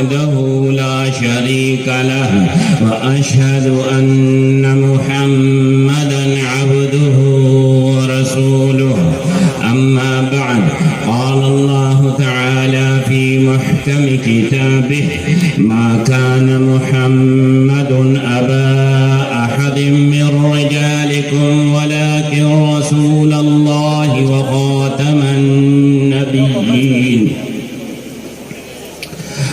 وحده لا شريك له وأشهد أن محمدا عبده ورسوله أما بعد قال الله تعالى في محكم كتابه ما كان محمد أبا أحد من رجالكم ولكن رسول الله وخاتم النبيين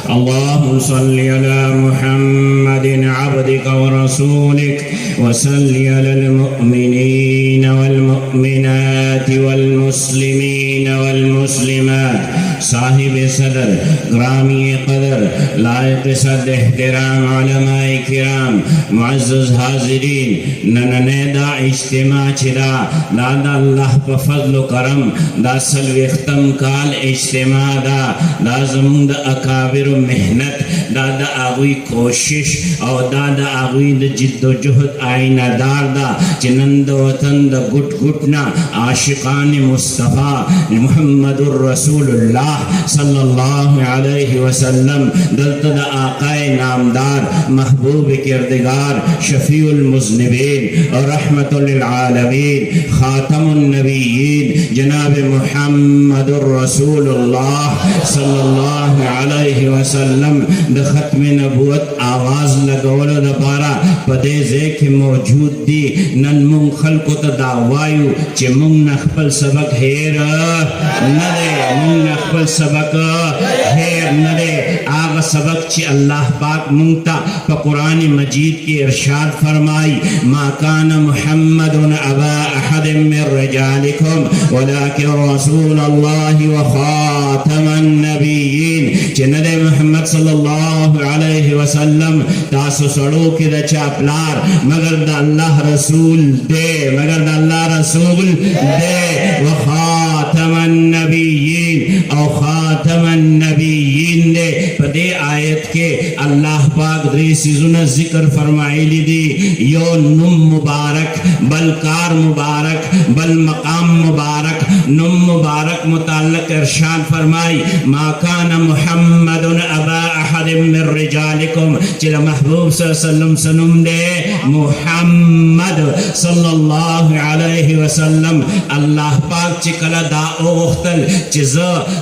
اللهم صل على محمد عبدك ورسولك وصل على المؤمنين والمؤمنات والمسلمين والمسلمات صاحب صدر ग्रामी कदर लायक सद एहतराम उलमाए किराम मुअज़्ज़ज़ हाज़िरीन नननेदा इज्तिमा छिदा दादा अल्लाह प फज़ल व करम दा सलवेख्तम काल इज्तिमा दा ज़मुंद अकाबिर मेहनत दादा आगुई कोशिश और दादा आगुई जिद्दोजहद आईना दार दा चिनंद वतन द गुट गुटना आशिकान मुस्तफ़ा मुहम्मदुर रसूलुल्लाह सल्लल्लाहु अलैहि वसल्लम दलतद आकाए नामदार महबूब किरदगार शफीउल मुज़निबीन और रहमतुल लिल आलमीन खातमुन नबिय्यीन जनाब मुहम्मदुर रसूलुल्लाह सल्लल्लाहु अलैहि वसल्लम द खत्म नबूवत आवाज लगवल द पारा पदे ज़ेख मौजूद दी नन मुंग खल्को त दावायु चे मुंग नखपल सबक हेर नदे मुंग नखपल सबक हेर नदे आग सबक चे अल्लाह पाक मुंगता प कुरान मजीद के इरशाद फरमाई मा कान मुहम्मदुन अबा अहद मिन रिजालिकुम वलाकिन रसूलुल्लाह व खातमन नबिय्यीन चे नदे मुहम्मद सल्लल्लाहु अलैहि वसल्लम तासु सड़ो के दचा प्लार मगर द अल्लाह रसूल दे मगर द अल्लाह रसूल दे व खातमन नबिय्यीन और खातमन नबिय्यीन दे पदे आयत के अल्लाह पाक दरी सीजुना जिक्र फरमाइली दी यो नुम मुबारक बलकार मुबारक बल मकाम मुबारक नुम मुबारक मुताल्लिक इरशाद फरमाई मा कान मुहम्मदुन अबा अहद मिन रिजालिकुम चिला महबूब सल्लल्लाहु सनुम दे मुहम्मद सल्लल्लाहु अलैहि वसल्लम अल्लाह पाक चिकला दा ओख्तल चिज़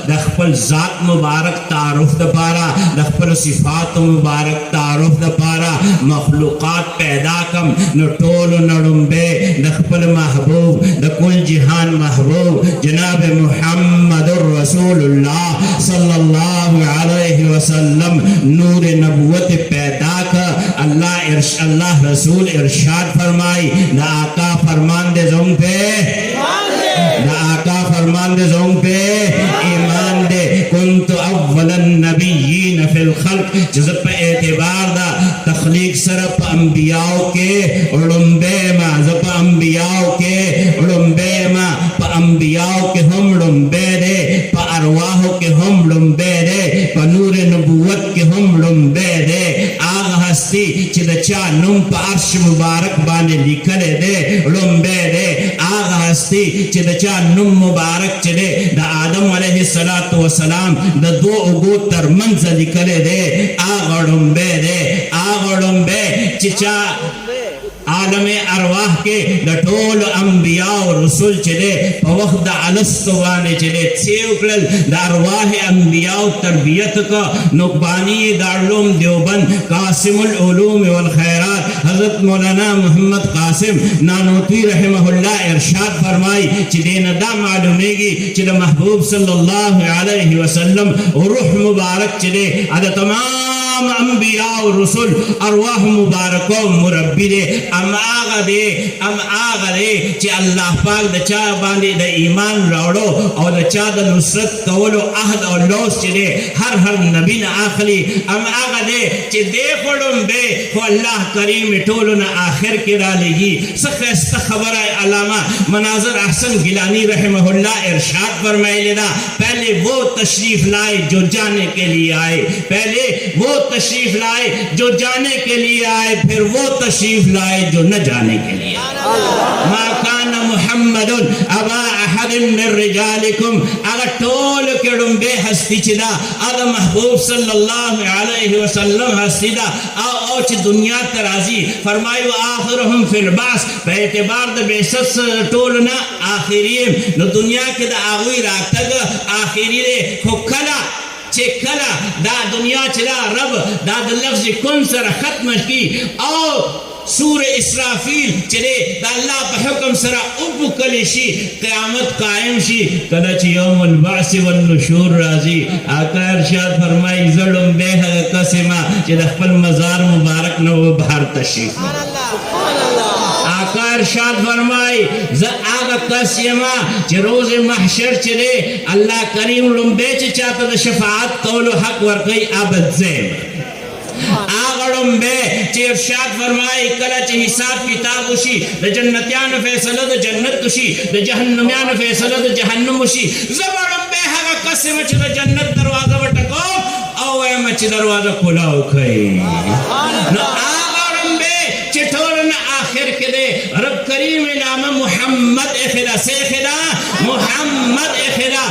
दखपल जात मुबारक तारुफ द पारा दखपल सिफात मुबारक तारुफ द पारा मखलूक़ात पैदा कम न टोल नडुम्बे दखपल महबूब द कुल जिहान महबूब जनाब मुहम्मदुर रसूलुल्लाह सल्लल्लाहु अलैहि वसल्लम नूर नबुवत पैदा का अल्लाह रसूल इरशाद फरमाई द आका फरमान दे जों पे द आका फरमान दे जों पे ईमान दे कुन्तु अव्वलन नबिय्यीन फिल खल्क जज़ब पे एतबार दा तख्लीक सरप अंबियाओ के उड़ुम्बे मा जब अंबियाओ के उड़ुम्बे मा प अंबियाओ के हम उड़ुम्बे दे प अरवाह के हम उड़ुम्बे दे प नूर नबुवत के हम उड़ुम्बे दे आग हस्ती चिदचा नुम प अर्श मुबारक बाने लिखले दे उड़ुम्बे दे आग हस्ती चिदचा नुम मुबारक चले द आदम अलैहिस्सलातु वस्सलाम द दो उगो तर मंज़ लिखले दे आग उड़ुम्बे चिचा आलम अरवाह के दटोल अंबिया और रसूल चले पवख्द अलस्तवाने चले सेवकल दरवाह अंबिया तरबियत का नुकबानी दारुल देवबंद कासिमुल उलूम वल खैरात हजरत मौलाना मोहम्मद कासिम नानोती रहमहुल्लाह इरशाद फरमाई चिदे नदा मालूमेगी चिद महबूब सल्लल्लाहु अलैहि वसल्लम रूह मुबारक चले अद तमाम अंबिया और रसूल अरवाह मुबारक मुरब्बी दे अम आगा दे चे अल्लाह पाक द चा बांधे द ईमान रावड़ो और द चा द नुसरत कवलो अहद और लौस चले हर नबी न आखली अम आगा दे चे देखोड़म बे हो अल्लाह करीम टोलो न आखिर के डालेगी सख्त खबर है अलामा मनाजर अहसन गिलानी रहमहुल्लाह इरशाद फरमाए लेना पहले वो तशरीफ लाए जो जाने के लिए आए पहले वो तशरीफ लाए जो जाने के लिए आए, फिर वो तशरीफ लाए जो न जाने के लिए आए। मा कान मुहम्मदुन अबा अहदिन मिन रिजालिकुम, अगर टोल के डुम्बे हस्ती चिदा अद महबूब सल्लल्लाहु अलैहि वसल्लम हस्ती दा आओ च दुनिया तराजी फरमायो आखिरहुम फिल बास, पे एतबार द बेसस टोल ना आखिरी न दुनिया के दा आगुई रातग आखिरी रे खोखला चेकला दा दुनिया चला रब दा लफ्ज़ कुन सर खत्म की आओ सूर इसराफील चले दा अल्लाह बहुकम सरा उब कलिशी क़यामत कायम शी कदच यौमुल बास वल नुशूर राजी। आका इरशाद फरमाई जड़म बेह कसमा जे खपल मजार मुबारक न वो बाहर तशरीफ। आका इरशाद फरमाई ज आगा कसमा जे रोज महशर चले अल्लाह करीम लुम्बे चाहता द शफाअत कौल हक वर्कई अबद ज़ेब आगड़म बे इरशाद फरमाए कला च हिसाब किताब उशी द जन्नतियान फैसला द जन्नत उशी द जहन्नमियान फैसला द जहन्नम उशी जबड़म बे हगा कसम च द जन्नत दरवाजा वटको औ ए मच दरवाजा खुला उखई न आगड़म बे चिठोरन आखिर के दे रब करीम नाम मोहम्मद ए खिदा से खिदा मोहम्मद ए खिदा